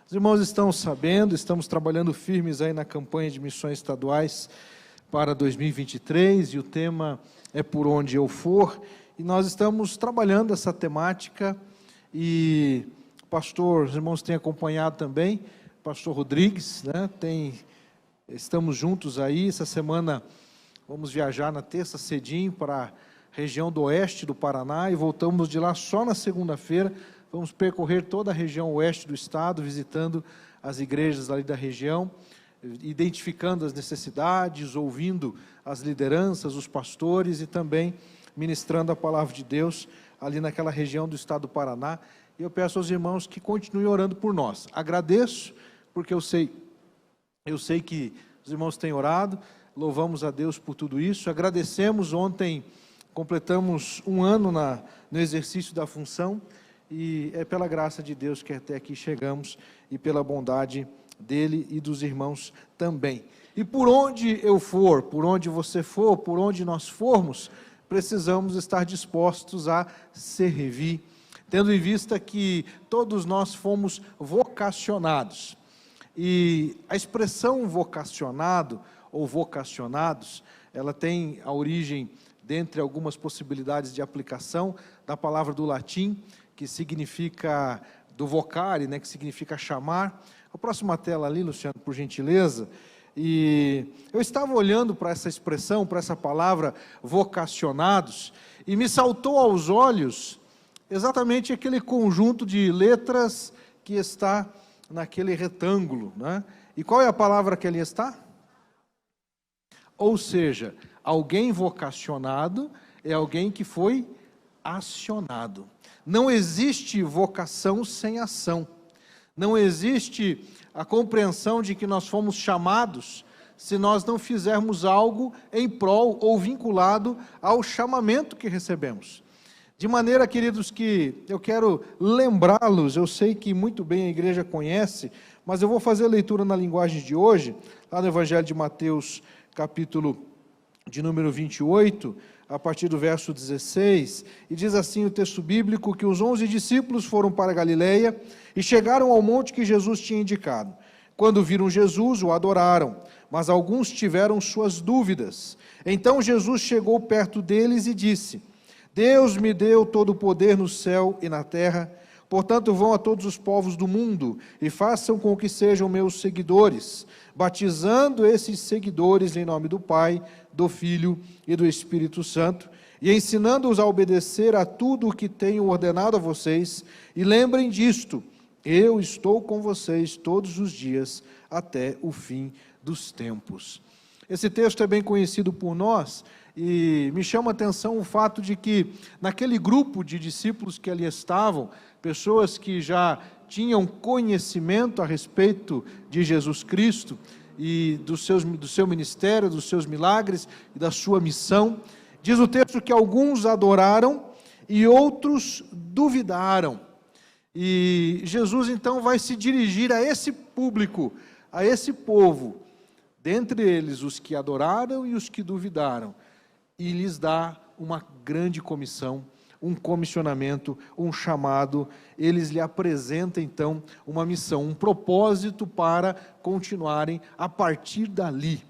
Os irmãos estão sabendo, estamos trabalhando firmes aí na campanha de missões estaduais para 2023, e o tema é Por Onde Eu For, e nós estamos trabalhando essa temática, e pastor, os irmãos têm acompanhado também, pastor Rodrigues, né, estamos juntos aí. Essa semana vamos viajar na terça cedinho para a região do oeste do Paraná, e voltamos de lá só na segunda-feira. Vamos percorrer toda a região oeste do estado, visitando as igrejas ali da região, identificando as necessidades, ouvindo as lideranças, os pastores, e também ministrando a palavra de Deus ali naquela região do estado do Paraná. E eu peço aos irmãos que continuem orando por nós. Agradeço, porque eu sei que os irmãos têm orado, louvamos a Deus por tudo isso. Agradecemos, ontem completamos um ano no exercício da função, e é pela graça de Deus que até aqui chegamos, e pela bondade dele e dos irmãos também. E por onde eu for, por onde você for, por onde nós formos, precisamos estar dispostos a servir, tendo em vista que todos nós fomos vocacionados. E a expressão vocacionado ou vocacionados, ela tem a origem, dentre algumas possibilidades de aplicação, da palavra do latim, que significa, do vocare, né, que significa chamar. A próxima tela ali, Luciano, por gentileza. E eu estava olhando para essa expressão, para essa palavra vocacionados, e me saltou aos olhos exatamente aquele conjunto de letras que está naquele retângulo, né? E qual é a palavra que ali está? Ou seja, alguém vocacionado é alguém que foi acionado. Não existe vocação sem ação. Não existe a compreensão de que nós fomos chamados se nós não fizermos algo em prol ou vinculado ao chamamento que recebemos. De maneira, queridos, que eu quero lembrá-los, eu sei que muito bem a igreja conhece, mas eu vou fazer a leitura na linguagem de hoje, lá no Evangelho de Mateus, capítulo de número 28, a partir do verso 16, e diz assim o texto bíblico, que os 11 discípulos foram para Galileia e chegaram ao monte que Jesus tinha indicado. Quando viram Jesus, o adoraram, mas alguns tiveram suas dúvidas. Então Jesus chegou perto deles e disse: Deus me deu todo o poder no céu e na terra, portanto vão a todos os povos do mundo e façam com que sejam meus seguidores, batizando esses seguidores em nome do Pai, do Filho e do Espírito Santo, e ensinando-os a obedecer a tudo o que tenho ordenado a vocês, e lembrem disto, eu estou com vocês todos os dias até o fim dos tempos. Esse texto é bem conhecido por nós, e me chama a atenção o fato de que, naquele grupo de discípulos que ali estavam, pessoas que já tinham conhecimento a respeito de Jesus Cristo, e do seu ministério, dos seus milagres, e da sua missão, diz o texto que alguns adoraram, e outros duvidaram. E Jesus então vai se dirigir a esse público, a esse povo, dentre eles os que adoraram e os que duvidaram, e lhes dá uma grande comissão, um comissionamento, um chamado. Eles lhe apresentam então uma missão, um propósito para continuarem a partir dali.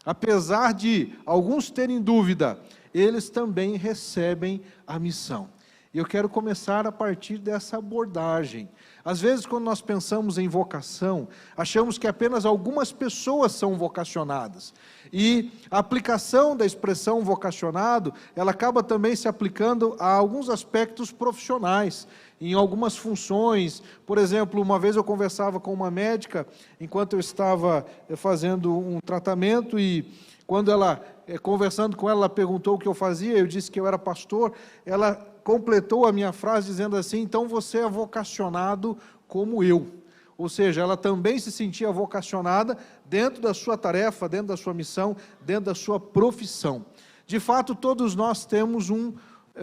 Apesar de alguns terem dúvida, eles também recebem a missão. E eu quero começar a partir dessa abordagem. Às vezes, quando nós pensamos em vocação, achamos que apenas algumas pessoas são vocacionadas. E a aplicação da expressão vocacionado, ela acaba também se aplicando a alguns aspectos profissionais, em algumas funções. Por exemplo, uma vez eu conversava com uma médica, enquanto eu estava fazendo um tratamento, e quando ela, conversando com ela, ela perguntou o que eu fazia, eu disse que eu era pastor. Ela completou a minha frase dizendo assim: então você é vocacionado como eu. Ou seja, ela também se sentia vocacionada dentro da sua tarefa, dentro da sua missão, dentro da sua profissão. De fato, todos nós temos um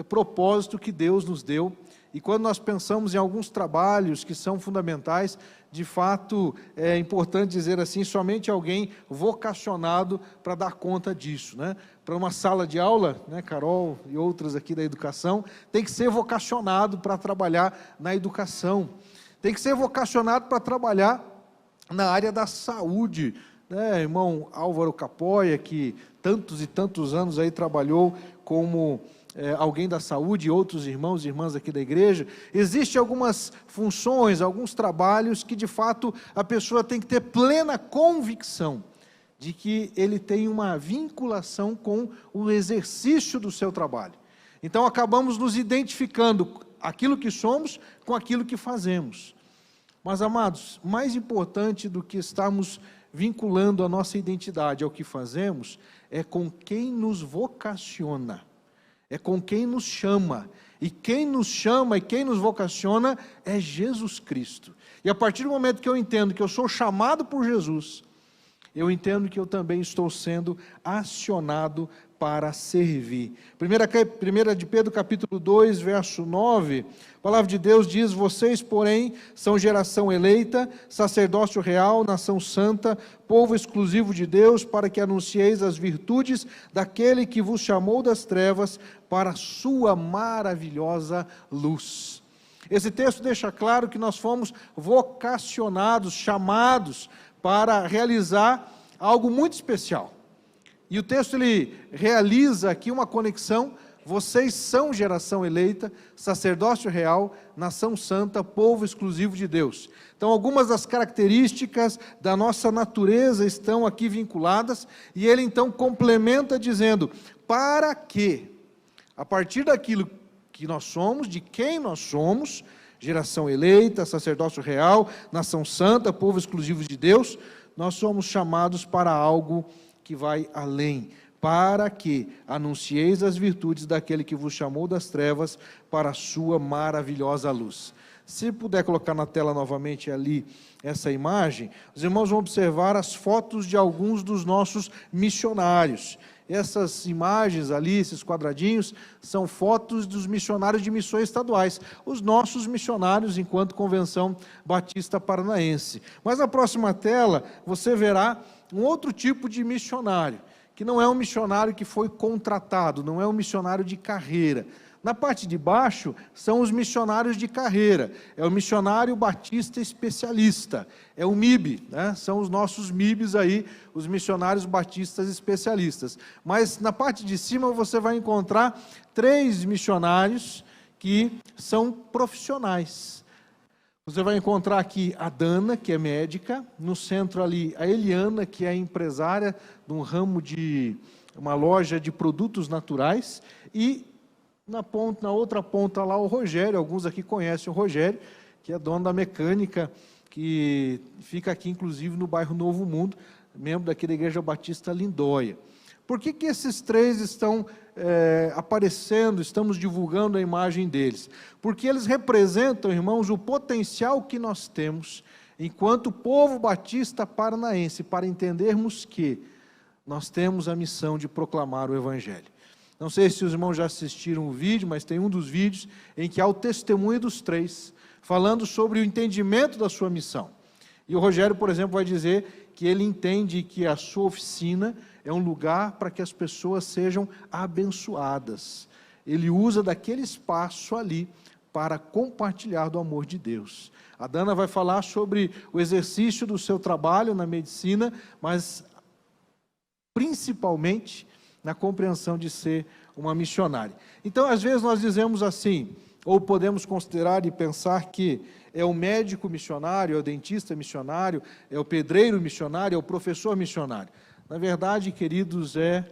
propósito que Deus nos deu, e quando nós pensamos em alguns trabalhos que são fundamentais, de fato, é importante dizer assim, somente alguém vocacionado para dar conta disso, né? Para uma sala de aula, né, Carol e outras aqui da educação, tem que ser vocacionado para trabalhar na educação. tem que ser vocacionado para trabalhar na área da saúde, né? Irmão Álvaro Capoia, que tantos e tantos anos aí trabalhou como alguém da saúde, e outros irmãos e irmãs aqui da igreja. Existem algumas funções, alguns trabalhos que de fato a pessoa tem que ter plena convicção de que ele tem uma vinculação com o exercício do seu trabalho. Então acabamos nos identificando aquilo que somos com aquilo que fazemos. Mas, amados, mais importante do que estarmos vinculando a nossa identidade ao que fazemos, é com quem nos vocaciona, é com quem nos chama. E quem nos chama e quem nos vocaciona é Jesus Cristo. E a partir do momento que eu entendo que eu sou chamado por Jesus, eu entendo que eu também estou sendo acionado para servir. 1 de Pedro, capítulo 2, verso 9, a palavra de Deus diz: vocês, porém, são geração eleita, sacerdócio real, nação santa, povo exclusivo de Deus, para que anuncieis as virtudes daquele que vos chamou das trevas para a sua maravilhosa luz. Esse texto deixa claro que nós fomos vocacionados, chamados para realizar algo muito especial. E o texto ele realiza aqui uma conexão: vocês são geração eleita, sacerdócio real, nação santa, povo exclusivo de Deus. Então, algumas das características da nossa natureza estão aqui vinculadas, e ele então complementa dizendo: para que, a partir daquilo que nós somos, de quem nós somos, geração eleita, sacerdócio real, nação santa, povo exclusivo de Deus, nós somos chamados para algo que vai além, para que anuncieis as virtudes daquele que vos chamou das trevas para a sua maravilhosa luz. Se puder colocar na tela novamente ali essa imagem, os irmãos vão observar as fotos de alguns dos nossos missionários. Essas imagens ali, esses quadradinhos, são fotos dos missionários de missões estaduais, os nossos missionários enquanto Convenção Batista Paranaense. Mas na próxima tela, você verá um outro tipo de missionário, que não é um missionário que foi contratado, não é um missionário de carreira. Na parte de baixo, são os missionários de carreira, é o missionário batista especialista, é o MIB, né? São os nossos MIBs aí, os missionários batistas especialistas. Mas na parte de cima você vai encontrar 3 missionários que são profissionais. Você vai encontrar aqui a Dana, que é médica, no centro ali a Eliana, que é empresária de um ramo de uma loja de produtos naturais, e na outra ponta lá o Rogério, alguns aqui conhecem o Rogério, que é dono da mecânica, que fica aqui inclusive no bairro Novo Mundo, membro daqui da Igreja Batista Lindóia. Por que esses 3 estão aparecendo, estamos divulgando a imagem deles? Porque eles representam, irmãos, o potencial que nós temos, enquanto povo batista paranaense, para entendermos que nós temos a missão de proclamar o Evangelho. Não sei se os irmãos já assistiram o vídeo, mas tem um dos vídeos em que há o testemunho dos 3, falando sobre o entendimento da sua missão. E o Rogério, por exemplo, vai dizer que ele entende que a sua oficina é um lugar para que as pessoas sejam abençoadas. Ele usa daquele espaço ali para compartilhar do amor de Deus. A Dana vai falar sobre o exercício do seu trabalho na medicina, mas principalmente na compreensão de ser uma missionária. Então, às vezes nós dizemos assim, ou podemos considerar e pensar que é o médico missionário, é o dentista missionário, é o pedreiro missionário, é o professor missionário. Na verdade, queridos, é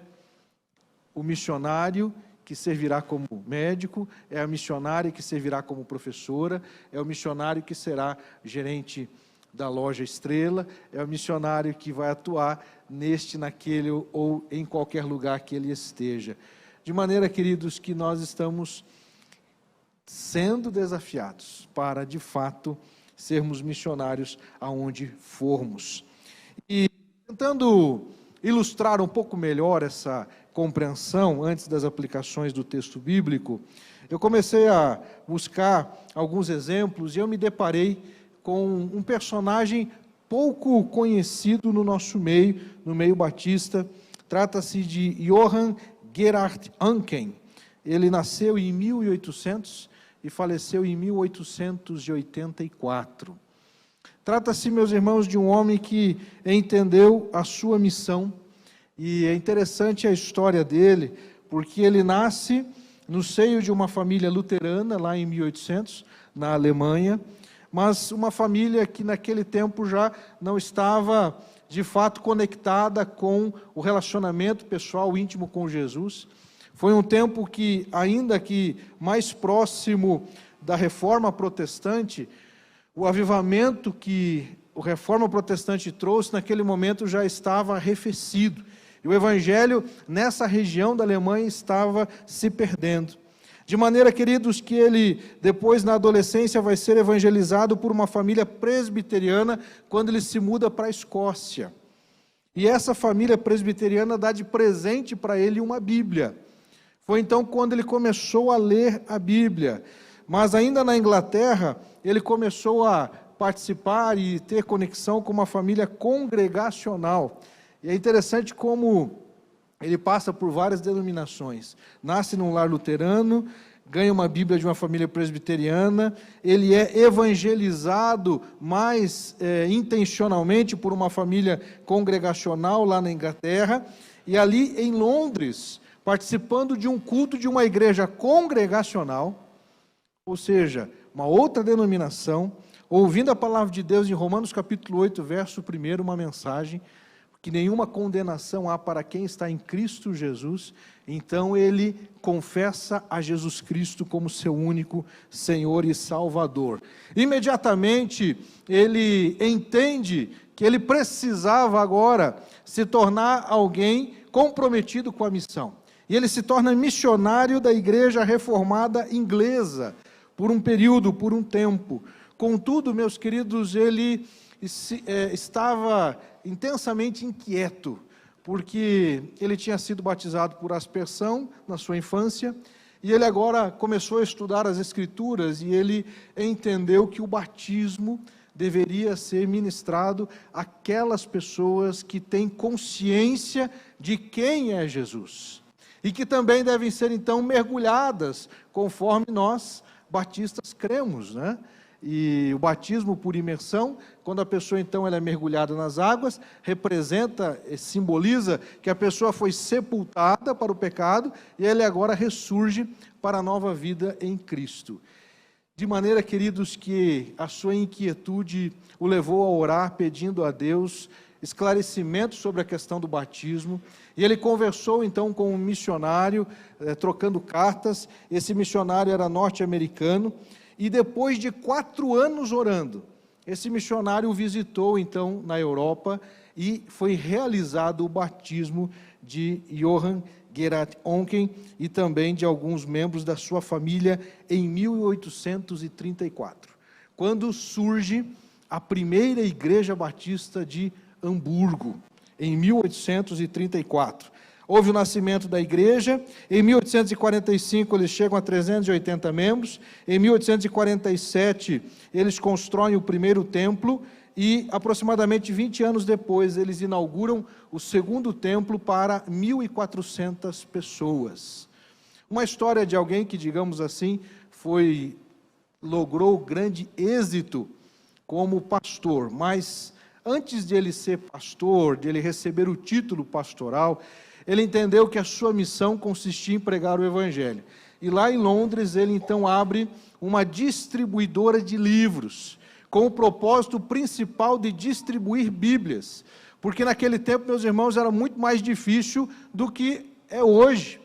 o missionário que servirá como médico, é a missionária que servirá como professora, é o missionário que será gerente da loja Estrela, é o missionário que vai atuar neste, naquele ou em qualquer lugar que ele esteja. De maneira, queridos, que nós estamos sendo desafiados para, de fato, sermos missionários aonde formos. E tentando ilustrar um pouco melhor essa compreensão, antes das aplicações do texto bíblico, eu comecei a buscar alguns exemplos e eu me deparei com um personagem pouco conhecido no nosso meio, no meio batista. Trata-se de Johann Gerhard Anken. Ele nasceu em 1800 e faleceu em 1884. Trata-se, meus irmãos, de um homem que entendeu a sua missão, e é interessante a história dele, porque ele nasce no seio de uma família luterana, lá em 1800, na Alemanha, mas uma família que naquele tempo já não estava, de fato, conectada com o relacionamento pessoal íntimo com Jesus. Foi um tempo que, ainda que mais próximo da Reforma Protestante, o avivamento que a Reforma Protestante trouxe, naquele momento já estava arrefecido. E o Evangelho, nessa região da Alemanha, estava se perdendo. De maneira, queridos, que ele, depois, na adolescência, vai ser evangelizado por uma família presbiteriana, quando ele se muda para a Escócia. E essa família presbiteriana dá de presente para ele uma Bíblia. Foi então quando ele começou a ler a Bíblia. Mas ainda na Inglaterra, ele começou a participar e ter conexão com uma família congregacional. E é interessante como ele passa por várias denominações. Nasce num lar luterano, ganha uma Bíblia de uma família presbiteriana, ele é evangelizado mais intencionalmente por uma família congregacional lá na Inglaterra, e ali em Londres, participando de um culto de uma igreja congregacional, ou seja, uma outra denominação, ouvindo a palavra de Deus em Romanos capítulo 8, verso 1, uma mensagem, que nenhuma condenação há para quem está em Cristo Jesus. Então ele confessa a Jesus Cristo como seu único Senhor e Salvador. Imediatamente ele entende que ele precisava agora se tornar alguém comprometido com a missão. E ele se torna missionário da Igreja Reformada Inglesa, por um período, por um tempo. Contudo, meus queridos, ele estava intensamente inquieto, porque ele tinha sido batizado por aspersão na sua infância, e ele agora começou a estudar as Escrituras, e ele entendeu que o batismo deveria ser ministrado àquelas pessoas que têm consciência de quem é Jesus, e que também devem ser então mergulhadas, conforme nós batistas cremos, né? E o batismo por imersão, quando a pessoa então ela é mergulhada nas águas, representa, simboliza que a pessoa foi sepultada para o pecado e ele agora ressurge para a nova vida em Cristo. De maneira, queridos, que a sua inquietude o levou a orar pedindo a Deus esclarecimento sobre a questão do batismo, e ele conversou então com um missionário, trocando cartas. Esse missionário era norte-americano, e depois de 4 anos orando, esse missionário o visitou então na Europa, e foi realizado o batismo de Johann Gerhard Oncken e também de alguns membros da sua família em 1834, quando surge a primeira igreja batista de Hamburgo, em 1834. Houve o nascimento da igreja. Em 1845 eles chegam a 380 membros, em 1847 eles constroem o primeiro templo, e aproximadamente 20 anos depois eles inauguram o segundo templo para 1.400 pessoas. Uma história de alguém que, digamos assim, logrou grande êxito como pastor, mas antes de ele ser pastor, de ele receber o título pastoral, ele entendeu que a sua missão consistia em pregar o Evangelho. E lá em Londres, ele então abre uma distribuidora de livros, com o propósito principal de distribuir Bíblias, porque naquele tempo, meus irmãos, era muito mais difícil do que é hoje.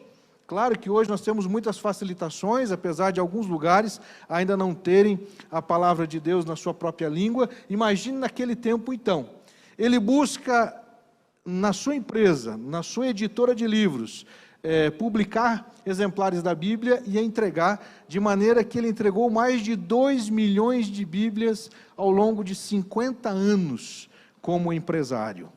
Claro que hoje nós temos muitas facilitações, apesar de alguns lugares ainda não terem a palavra de Deus na sua própria língua. Imagine naquele tempo então, ele busca na sua empresa, na sua editora de livros, publicar exemplares da Bíblia e entregar, de maneira que ele entregou mais de 2 milhões de Bíblias ao longo de 50 anos como empresário.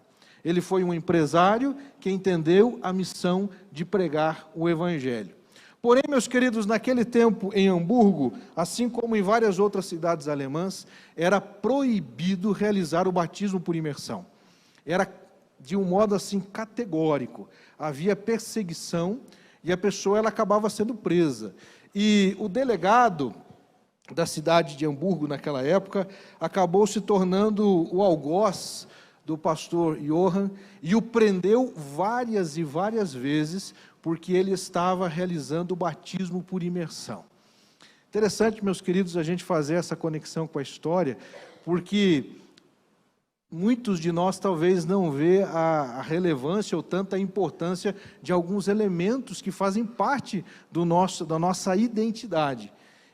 Ele foi um empresário que entendeu a missão de pregar o Evangelho. Porém, meus queridos, naquele tempo em Hamburgo, assim como em várias outras cidades alemãs, era proibido realizar o batismo por imersão. Era de um modo assim categórico. Havia perseguição e a pessoa ela acabava sendo presa. E o delegado da cidade de Hamburgo naquela época, acabou se tornando o algoz do pastor Johann e o prendeu várias e várias vezes, porque ele estava realizando o batismo por imersão. Interessante, meus queridos, a gente fazer essa conexão com a história, porque muitos de nós talvez não vê a relevância ou tanta importância de alguns elementos que fazem parte da nossa identidade.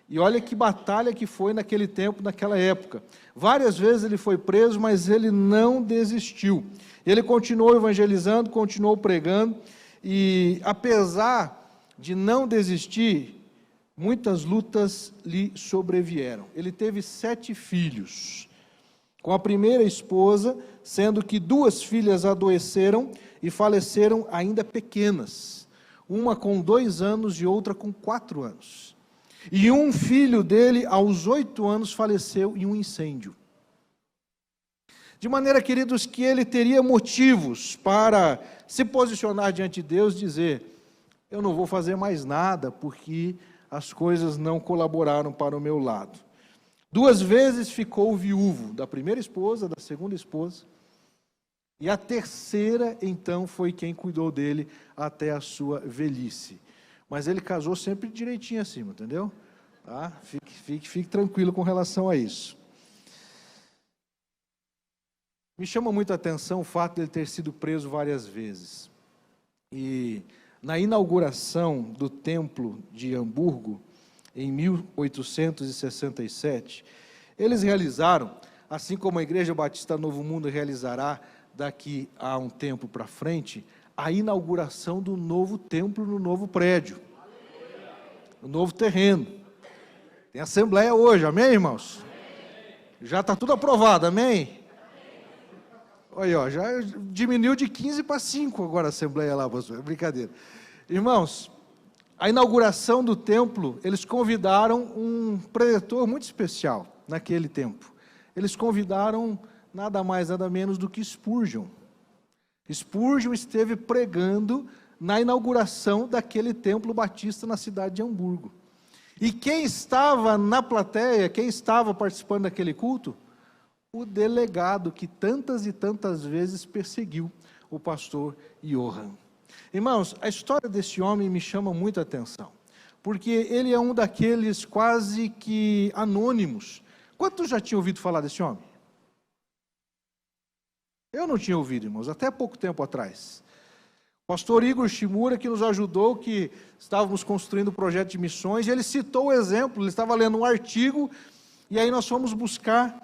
E olha que batalha que foi naquele tempo, naquela época. Várias vezes ele foi preso, mas ele não desistiu. Ele continuou evangelizando, continuou pregando, e apesar de não desistir, muitas lutas lhe sobrevieram. Ele teve 7 filhos, com a primeira esposa, sendo que 2 filhas adoeceram e faleceram ainda pequenas, uma com 2 anos e outra com 4 anos. E um filho dele, aos 8 anos, faleceu em um incêndio. De maneira, queridos, que ele teria motivos para se posicionar diante de Deus e dizer: eu não vou fazer mais nada, porque as coisas não colaboraram para o meu lado. 2 vezes ficou viúvo, da primeira esposa, da segunda esposa, e a terceira, então, foi quem cuidou dele até a sua velhice. Mas ele casou sempre direitinho acima, entendeu? Tá? Fique tranquilo com relação a isso. Me chama muito a atenção o fato de ele ter sido preso várias vezes. E na inauguração do templo de Hamburgo, em 1867, eles realizaram, assim como a Igreja Batista Novo Mundo realizará daqui a um tempo para frente, a inauguração do novo templo no novo prédio, no novo terreno. Tem assembleia hoje, amém, irmãos? Já está tudo aprovado, amém? Olha, ó, já diminuiu de 15 para 5 agora a assembleia lá, pastor, é brincadeira. Irmãos, a inauguração do templo, eles convidaram um preletor muito especial naquele tempo. Eles convidaram nada mais, nada menos do que Spurgeon. Spurgeon esteve pregando na inauguração daquele templo batista na cidade de Hamburgo. E quem estava na plateia, quem estava participando daquele culto? O delegado que tantas e tantas vezes perseguiu o pastor Johann. Irmãos, a história desse homem me chama muita atenção, porque ele é um daqueles quase que anônimos. Quantos já tinham ouvido falar desse homem? Eu não tinha ouvido, irmãos, até pouco tempo atrás. O pastor Igor Shimura, que nos ajudou, que estávamos construindo o projeto de missões, e ele citou o exemplo, ele estava lendo um artigo, e aí nós fomos buscar.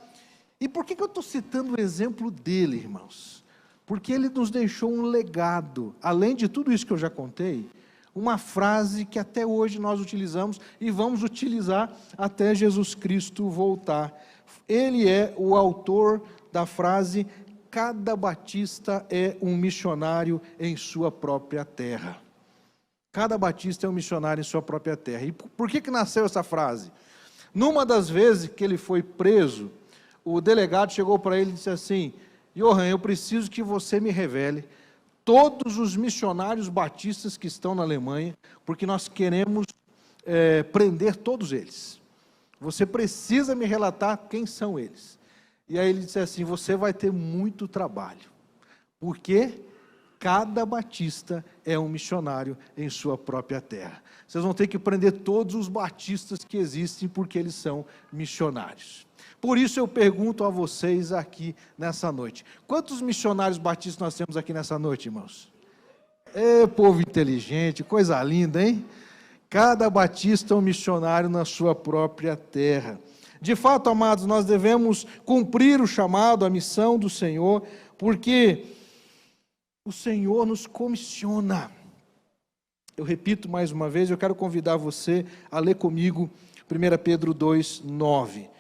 E por que eu estou citando o exemplo dele, irmãos? Porque ele nos deixou um legado, além de tudo isso que eu já contei, uma frase que até hoje nós utilizamos e vamos utilizar até Jesus Cristo voltar. Ele é o autor da frase: cada batista é um missionário em sua própria terra. Cada batista é um missionário em sua própria terra. E por que nasceu essa frase? Numa das vezes que ele foi preso, o delegado chegou para ele e disse assim: Johann, eu preciso que você me revele todos os missionários batistas que estão na Alemanha, porque nós queremos prender todos eles. Você precisa me relatar quem são eles. E aí ele disse assim: você vai ter muito trabalho, porque cada batista é um missionário em sua própria terra. Vocês vão ter que prender todos os batistas que existem, porque eles são missionários. Por isso eu pergunto a vocês aqui nessa noite: quantos missionários batistas nós temos aqui nessa noite, irmãos? Povo inteligente, coisa linda, hein? Cada batista é um missionário na sua própria terra. De fato, amados, nós devemos cumprir o chamado, a missão do Senhor, porque o Senhor nos comissiona. Eu repito mais uma vez, eu quero convidar você a ler comigo 1 Pedro 2:9.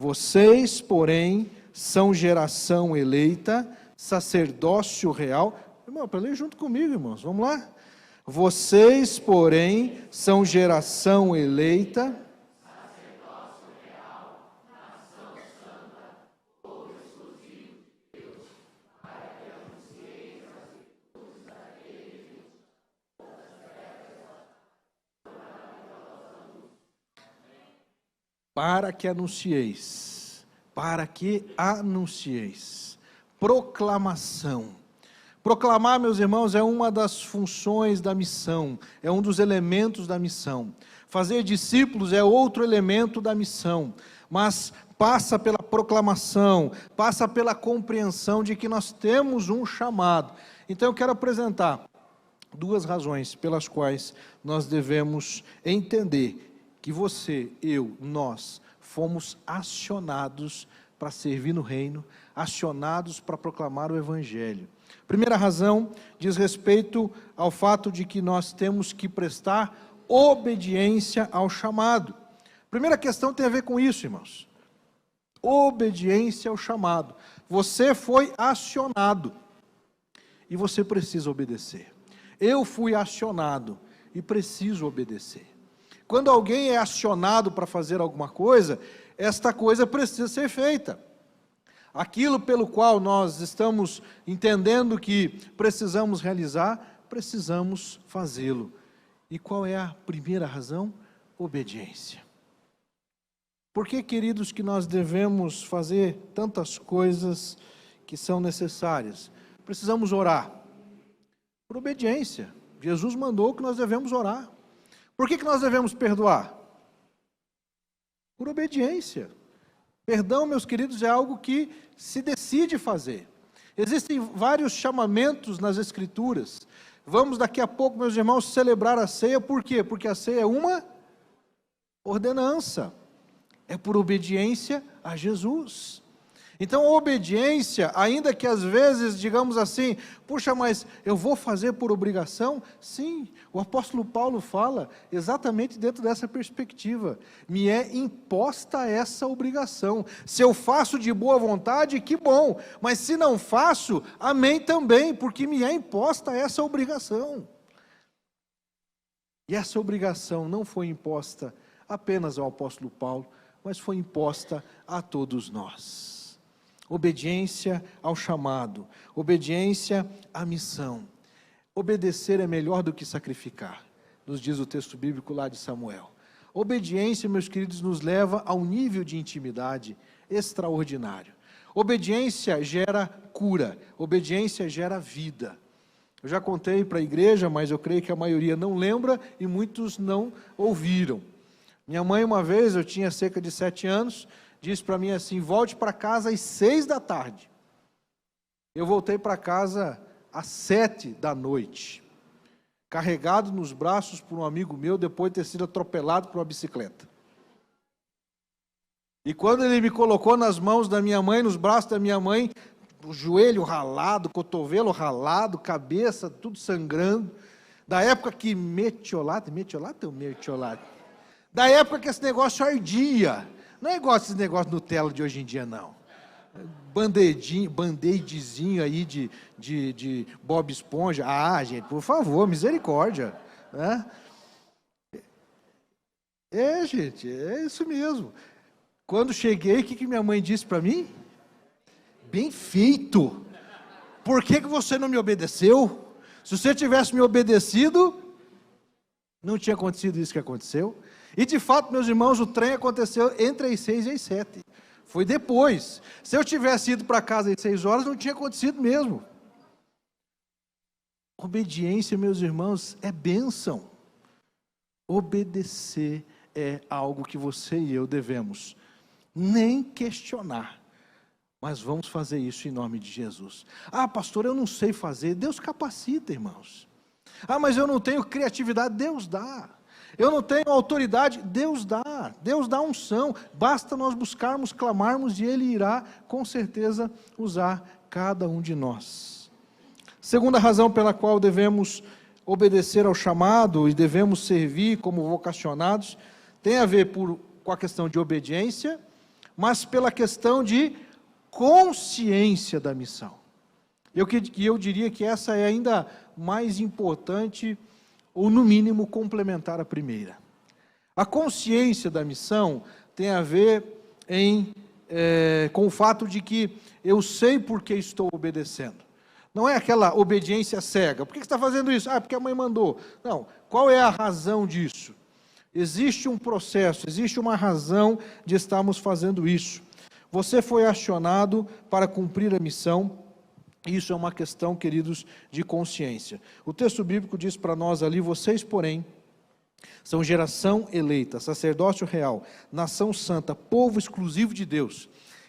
Vocês, porém, são geração eleita, sacerdócio real. Irmão, para ler junto comigo, irmãos, vamos lá? Vocês, porém, são geração eleita, sacerdócio real, nação santa, povo exclusivo de Deus, para que anuncieis as virtudes daquele que nos das trevas da maravilhosa luz. para que anuncieis, para que anuncieis. Proclamação. Proclamar, meus irmãos, é uma das funções da missão, é um dos elementos da missão. Fazer discípulos é outro elemento da missão, mas passa pela proclamação, passa pela compreensão de que nós temos um chamado. Então eu quero apresentar duas razões pelas quais nós devemos entender que você, eu, nós, fomos acionados para servir no reino, acionados para proclamar o Evangelho. Primeira razão diz respeito ao fato de que nós temos que prestar obediência ao chamado. Primeira questão tem a ver com isso, irmãos. Obediência ao chamado. Você foi acionado e você precisa obedecer. Eu fui acionado e preciso obedecer. Quando alguém é acionado para fazer alguma coisa, esta coisa precisa ser feita. Aquilo pelo qual nós estamos entendendo que precisamos realizar, precisamos fazê-lo. E qual é a primeira razão? Obediência. Por que, queridos, que nós devemos fazer tantas coisas que são necessárias? Precisamos orar. Por obediência. Jesus mandou que nós devemos orar. Por que nós devemos perdoar? Por obediência. Perdão, meus queridos, é algo que se decide fazer. Existem vários chamamentos nas Escrituras. Vamos daqui a pouco, meus irmãos, celebrar a ceia. Por quê? Porque a ceia é uma ordenança. É por obediência a Jesus. Então a obediência, ainda que às vezes digamos assim, puxa, mas eu vou fazer por obrigação? Sim, o apóstolo Paulo fala exatamente dentro dessa perspectiva. Me é imposta essa obrigação. Se eu faço de boa vontade, que bom. Mas se não faço, amém também, porque me é imposta essa obrigação. E essa obrigação não foi imposta apenas ao apóstolo Paulo, mas foi imposta a todos nós. Obediência ao chamado, obediência à missão. Obedecer é melhor do que sacrificar, nos diz o texto bíblico lá de Samuel. Obediência, meus queridos, nos leva a um nível de intimidade extraordinário. Obediência gera cura, obediência gera vida. Eu já contei para a igreja, mas eu creio que a maioria não lembra e muitos não ouviram. Minha mãe, uma vez, eu tinha cerca de 7 anos, disse para mim assim, volte para casa às 6 da tarde. Eu voltei para casa às 7 da noite, carregado nos braços por um amigo meu, depois de ter sido atropelado por uma bicicleta. E quando ele me colocou nas mãos da minha mãe, nos braços da minha mãe, o joelho ralado, cotovelo ralado, cabeça, tudo sangrando, da época que metiolate ou mertiolate? Da época que esse negócio ardia. Não é igual esses negócios Nutella de hoje em dia, não. Band-aidzinho aí de Bob Esponja. Ah, gente, por favor, misericórdia. Né? Gente, é isso mesmo. Quando cheguei, o que minha mãe disse para mim? Bem feito. Por que você não me obedeceu? Se você tivesse me obedecido, não tinha acontecido isso que aconteceu. E de fato, meus irmãos, o trem aconteceu entre as 6 e as 7. Foi depois. Se eu tivesse ido para casa às 6 horas, não tinha acontecido mesmo. Obediência, meus irmãos, é bênção. Obedecer é algo que você e eu devemos nem questionar. Mas vamos fazer isso em nome de Jesus. Ah, pastor, eu não sei fazer. Deus capacita, irmãos. Ah, mas eu não tenho criatividade. Deus dá. Eu não tenho autoridade, Deus dá unção, basta nós buscarmos, clamarmos e Ele irá com certeza usar cada um de nós. Segunda razão pela qual devemos obedecer ao chamado e devemos servir como vocacionados, tem a ver com a questão de obediência, mas pela questão de consciência da missão. Eu diria que essa é ainda mais importante, ou no mínimo complementar a primeira. A consciência da missão tem a ver com o fato de que eu sei por que estou obedecendo. Não é aquela obediência cega. Por que você está fazendo isso? Ah, porque a mãe mandou. Não, qual é a razão disso? Existe um processo, existe uma razão de estarmos fazendo isso. Você foi acionado para cumprir a missão. Isso é uma questão, queridos, de consciência. O texto bíblico diz para nós ali: vocês, porém, são geração eleita, sacerdócio real, nação santa, povo exclusivo de Deus.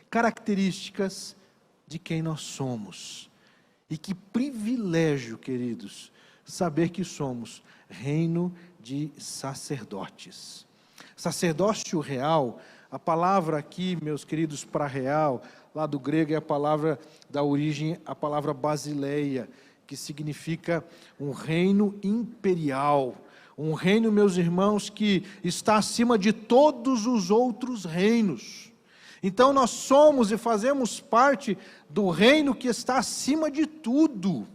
Características de quem nós somos. E que privilégio, queridos, saber que somos reino de sacerdotes. Sacerdócio real, a palavra aqui, meus queridos, para real, lá do grego é a palavra da origem, a palavra basileia, que significa um reino imperial. Um reino, meus irmãos, que está acima de todos os outros reinos. Então nós somos e fazemos parte do reino que está acima de tudo.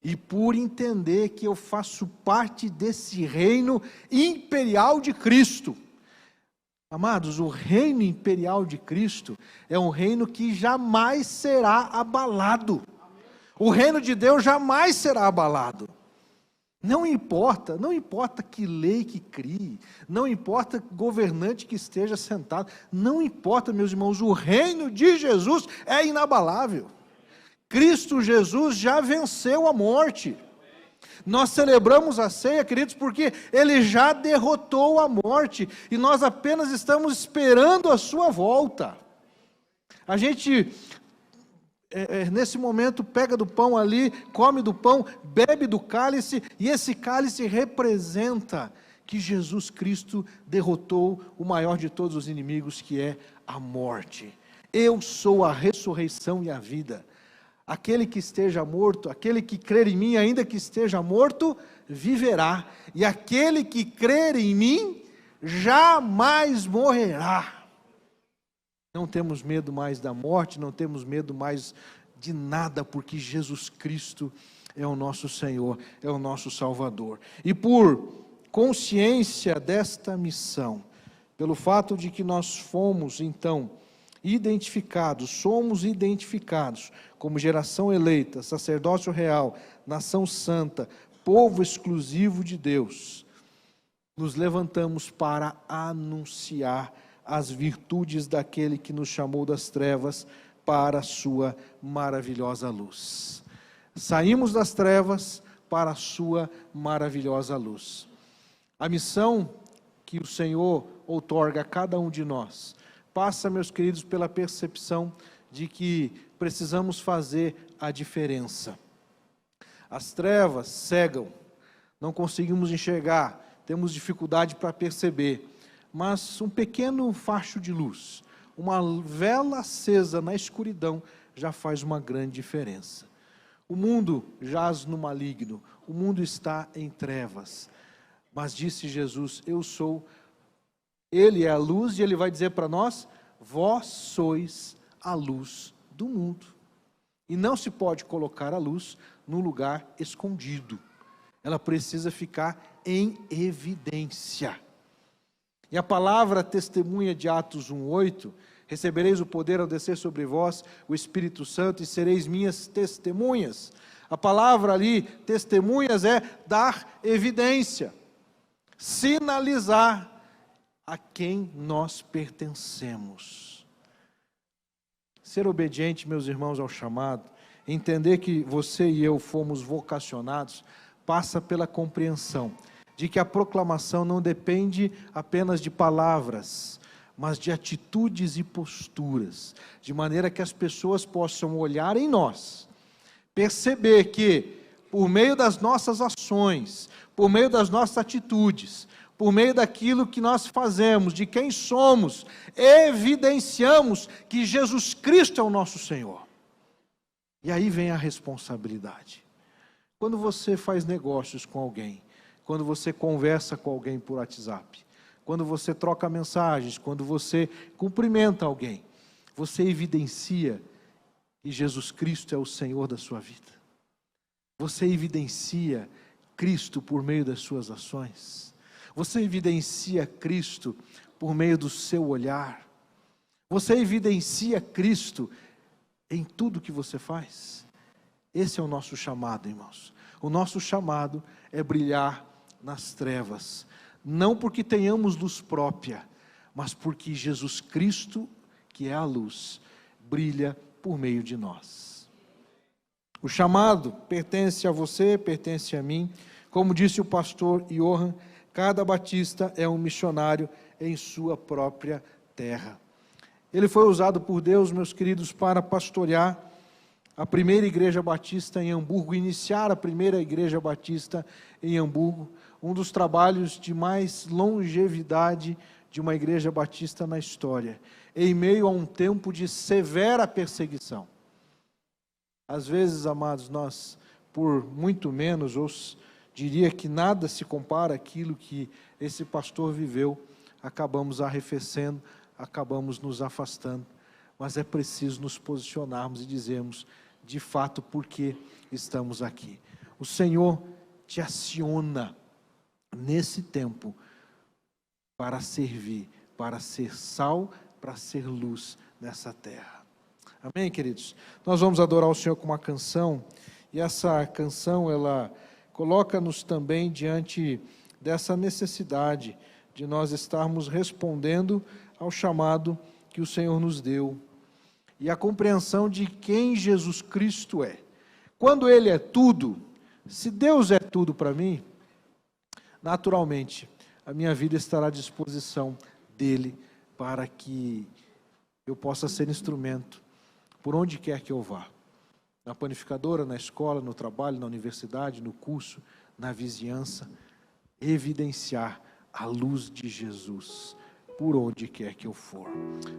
E por entender que eu faço parte desse reino imperial de Cristo. Amados, o reino imperial de Cristo é um reino que jamais será abalado. O reino de Deus jamais será abalado. Não importa que lei que crie, não importa governante que esteja sentado, não importa, meus irmãos, o reino de Jesus é inabalável. Cristo Jesus já venceu a morte. Nós celebramos a ceia, queridos, porque Ele já derrotou a morte, e nós apenas estamos esperando a sua volta. A gente, nesse momento, pega do pão ali, come do pão, bebe do cálice, e esse cálice representa que Jesus Cristo derrotou o maior de todos os inimigos, que é a morte. Eu sou a ressurreição e a vida. Aquele que esteja morto, aquele que crer em mim, ainda que esteja morto, viverá. E aquele que crer em mim, jamais morrerá. Não temos medo mais da morte, não temos medo mais de nada, porque Jesus Cristo é o nosso Senhor, é o nosso Salvador. E por consciência desta missão, pelo fato de que nós fomos, então, somos identificados como geração eleita, sacerdócio real, nação santa, povo exclusivo de Deus, nos levantamos para anunciar as virtudes daquele que nos chamou das trevas para a sua maravilhosa luz. Saímos das trevas para a sua maravilhosa luz. A missão que o Senhor outorga a cada um de nós passa, meus queridos, pela percepção de que precisamos fazer a diferença. As trevas cegam, não conseguimos enxergar, temos dificuldade para perceber, mas um pequeno facho de luz, uma vela acesa na escuridão, já faz uma grande diferença. O mundo jaz no maligno, o mundo está em trevas, mas disse Jesus: eu sou. Ele é a luz, e Ele vai dizer para nós: vós sois a luz do mundo. E não se pode colocar a luz num lugar escondido. Ela precisa ficar em evidência. E a palavra testemunha de Atos 1:8, recebereis o poder ao descer sobre vós o Espírito Santo e sereis minhas testemunhas. A palavra ali, testemunhas, é dar evidência, sinalizar a quem nós pertencemos. Ser obediente, meus irmãos, ao chamado, entender que você e eu fomos vocacionados, passa pela compreensão de que a proclamação não depende apenas de palavras, mas de atitudes e posturas, de maneira que as pessoas possam olhar em nós, perceber que, por meio das nossas ações, por meio das nossas atitudes, por meio daquilo que nós fazemos, de quem somos, evidenciamos que Jesus Cristo é o nosso Senhor. E aí vem a responsabilidade. Quando você faz negócios com alguém, quando você conversa com alguém por WhatsApp, quando você troca mensagens, quando você cumprimenta alguém, você evidencia que Jesus Cristo é o Senhor da sua vida. Você evidencia Cristo por meio das suas ações. Você evidencia Cristo por meio do seu olhar. Você evidencia Cristo em tudo que você faz. Esse é o nosso chamado, irmãos. O nosso chamado é brilhar nas trevas, não porque tenhamos luz própria, mas porque Jesus Cristo, que é a luz, brilha por meio de nós. O chamado pertence a você, pertence a mim. Como disse o pastor Johan, cada batista é um missionário em sua própria terra. Ele foi usado por Deus, meus queridos, para pastorear a primeira igreja batista em Hamburgo, iniciar a primeira igreja batista em Hamburgo, um dos trabalhos de mais longevidade de uma igreja batista na história, em meio a um tempo de severa perseguição. Às vezes, amados, nós, por muito menos, ou diria que nada se compara àquilo que esse pastor viveu, acabamos arrefecendo, acabamos nos afastando, mas é preciso nos posicionarmos e dizermos, de fato, por que estamos aqui. O Senhor te aciona nesse tempo para servir, para ser sal, para ser luz nessa terra. Amém, queridos? Nós vamos adorar o Senhor com uma canção, e essa canção, ela coloca-nos também diante dessa necessidade de nós estarmos respondendo ao chamado que o Senhor nos deu, e a compreensão de quem Jesus Cristo é. Quando Ele é tudo, se Deus é tudo para mim, naturalmente, a minha vida estará à disposição dEle, para que eu possa ser instrumento, por onde quer que eu vá. Na panificadora, na escola, no trabalho, na universidade, no curso, na vizinhança, evidenciar a luz de Jesus, por onde quer que eu for.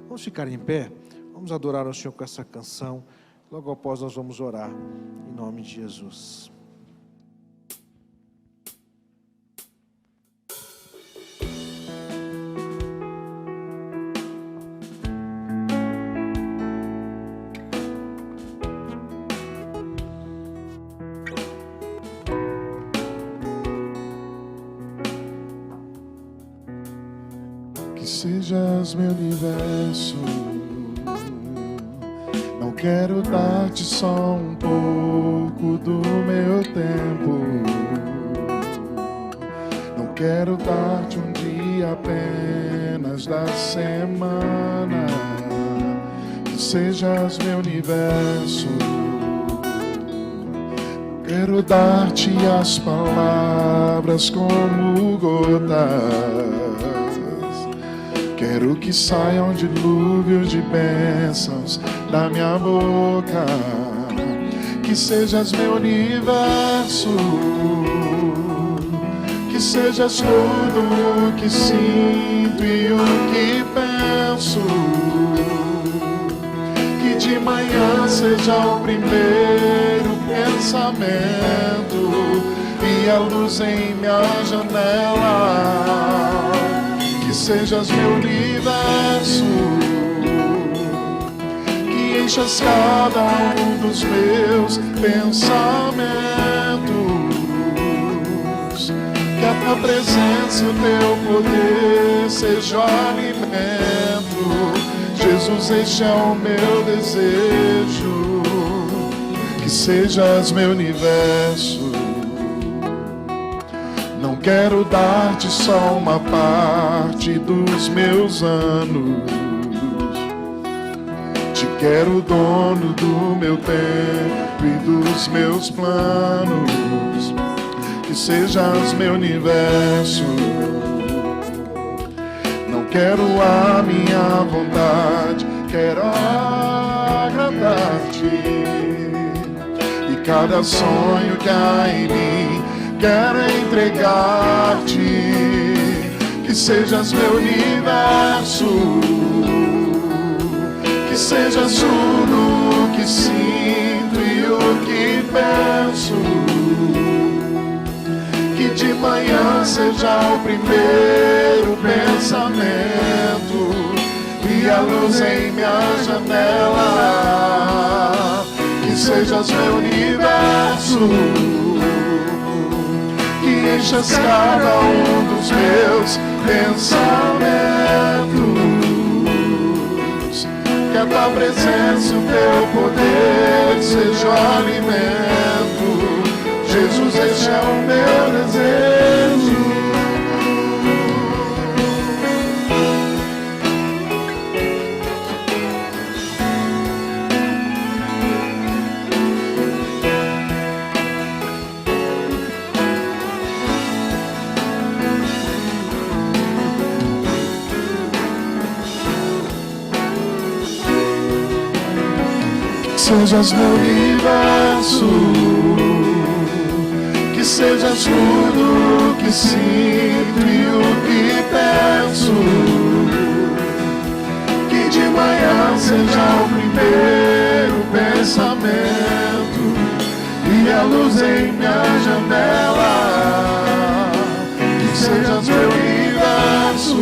Vamos ficar em pé, vamos adorar ao Senhor com essa canção, logo após nós vamos orar, em nome de Jesus. Que sejas meu universo, não quero dar-te só um pouco do meu tempo, não quero dar-te um dia apenas da semana. Que sejas meu universo, quero dar-te as palavras como gotas. Quero que saiam dilúvios de bênçãos da minha boca. Que sejas meu universo, que sejas tudo o que sinto e o que penso. Que de manhã seja o primeiro pensamento e a luz em minha janela. Que sejas meu universo, que enchas cada um dos meus pensamentos. Que a tua presença e o teu poder seja o alimento. Jesus, este é o meu desejo. Que sejas meu universo. Não quero dar-te só uma parte dos meus anos. Te quero dono do meu tempo e dos meus planos. Que sejas meu universo. Não quero a minha vontade, quero agradar-te. E cada sonho que há em mim quero entregar-te. Que sejas meu universo, que sejas tudo o que sinto e o que penso. Que de manhã seja o primeiro pensamento e a luz em minha janela. Que sejas meu universo, que enchas cada um dos meus pensamentos. Que a tua presença e o teu poder seja o alimento. Jesus, este é o meu desejo. sejas meu universo, que sejas tudo que sinto e o que penso, que de manhã seja o primeiro pensamento e a luz em minha janela, que sejas meu universo,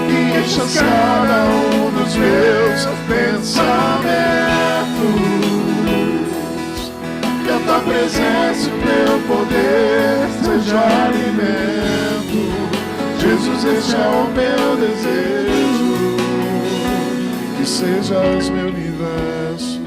que enchas cada um dos meus pensamentos, que a tua presença e o teu poder seja alimento. Jesus, este é o meu desejo, que sejas meu universo.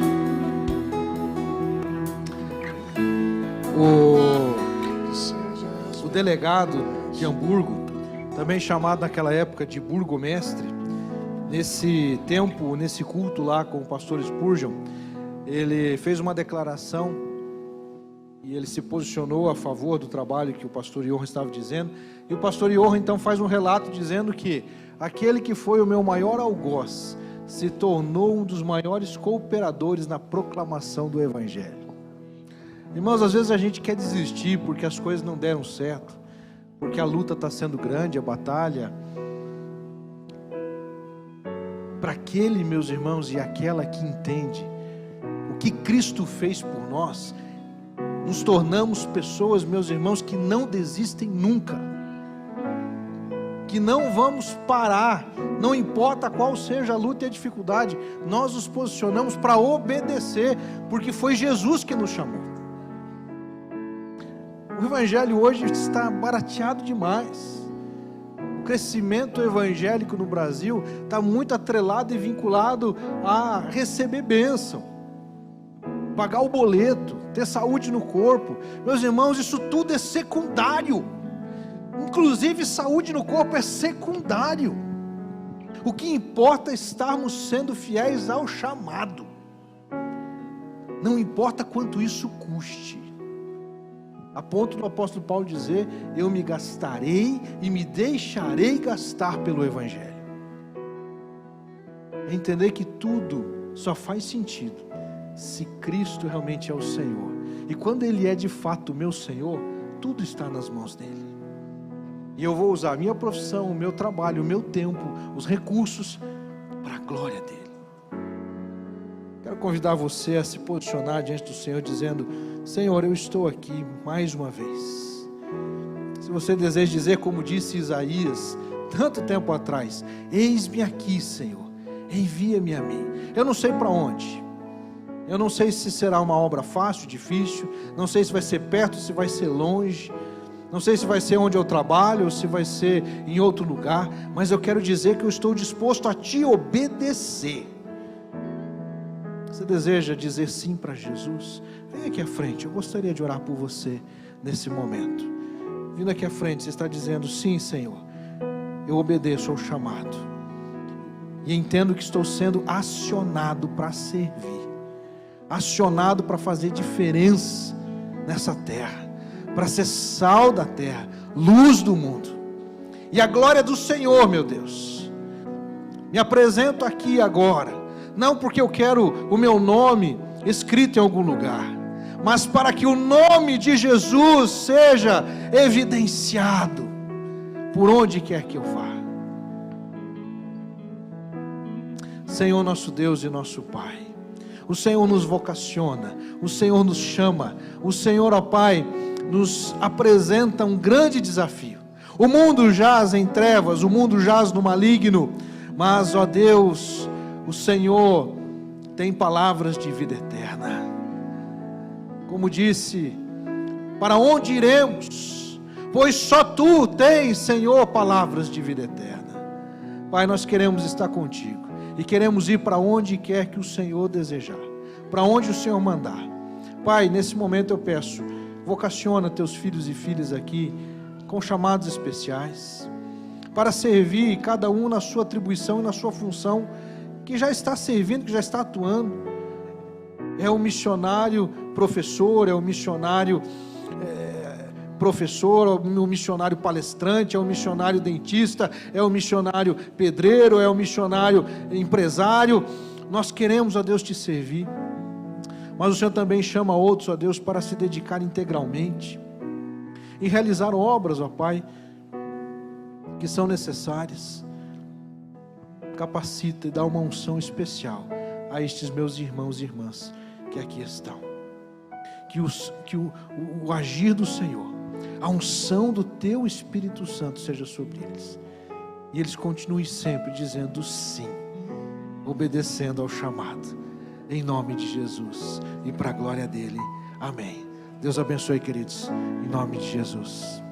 O delegado de Hamburgo, também chamado naquela época de burgomestre, nesse tempo, nesse culto lá com o pastor Spurgeon, ele fez uma declaração e ele se posicionou a favor do trabalho que o pastor Johan estava dizendo. E o pastor Johan então faz um relato dizendo que aquele que foi o meu maior algoz se tornou um dos maiores cooperadores na proclamação do Evangelho. Irmãos, às vezes a gente quer desistir porque as coisas não deram certo, porque a luta está sendo grande, a batalha. Para aquele, meus irmãos, e aquela que entende o que Cristo fez por nós, nos tornamos pessoas, meus irmãos, que não desistem nunca, que não vamos parar, não importa qual seja a luta e a dificuldade, nós nos posicionamos para obedecer, porque foi Jesus que nos chamou. O Evangelho hoje está barateado demais. O crescimento evangélico no Brasil está muito atrelado e vinculado a receber bênção, pagar o boleto, ter saúde no corpo. Meus irmãos, isso tudo é secundário. Inclusive saúde no corpo é secundário. O que importa é estarmos sendo fiéis ao chamado. Não importa quanto isso custe. A ponto do apóstolo Paulo dizer: eu me gastarei e me deixarei gastar pelo Evangelho. É entender que tudo só faz sentido se Cristo realmente é o Senhor. E quando Ele é de fato o meu Senhor, tudo está nas mãos dEle. E eu vou usar a minha profissão, o meu trabalho, o meu tempo, os recursos para a glória dEle. Quero convidar você a se posicionar diante do Senhor dizendo: Senhor, eu estou aqui mais uma vez. Se você deseja dizer como disse Isaías tanto tempo atrás: eis-me aqui, Senhor, envia-me a mim. Eu não sei para onde, eu não sei se será uma obra fácil, difícil, não sei se vai ser perto, se vai ser longe, não sei se vai ser onde eu trabalho ou se vai ser em outro lugar, mas eu quero dizer que eu estou disposto a te obedecer. Você deseja dizer sim para Jesus? Vem aqui à frente, eu gostaria de orar por você nesse momento. Vindo aqui à frente, você está dizendo: sim, Senhor, eu obedeço ao chamado e entendo que estou sendo acionado para servir, acionado para fazer diferença nessa terra, para ser sal da terra, luz do mundo. E a glória do Senhor, meu Deus, me apresento aqui agora, não porque eu quero o meu nome escrito em algum lugar, mas para que o nome de Jesus seja evidenciado por onde quer que eu vá. Senhor nosso Deus e nosso Pai, o Senhor nos vocaciona, o Senhor nos chama, o Senhor, ó Pai, nos apresenta um grande desafio. O mundo jaz em trevas, o mundo jaz no maligno, mas, ó Deus, o Senhor tem palavras de vida eterna. Como disse: para onde iremos? Pois só Tu tens, Senhor, palavras de vida eterna. Pai, nós queremos estar contigo e queremos ir para onde quer que o Senhor desejar, para onde o Senhor mandar. Pai, nesse momento eu peço, vocaciona Teus filhos e filhas aqui com chamados especiais, para servir cada um na sua atribuição e na sua função, que já está servindo, que já está atuando. É o missionário professor, é o missionário professor, é o missionário palestrante, é o missionário dentista, é o missionário pedreiro, é o missionário empresário. Nós queremos, ó Deus, te servir, mas o Senhor também chama outros, ó Deus, para se dedicar integralmente e realizar obras, ó Pai, que são necessárias. Capacita e dá uma unção especial a estes meus irmãos e irmãs que aqui estão. Que o agir do Senhor, a unção do Teu Espírito Santo seja sobre eles. E eles continuem sempre dizendo sim, obedecendo ao chamado. Em nome de Jesus e para a glória dEle. Amém. Deus abençoe, queridos. Em nome de Jesus.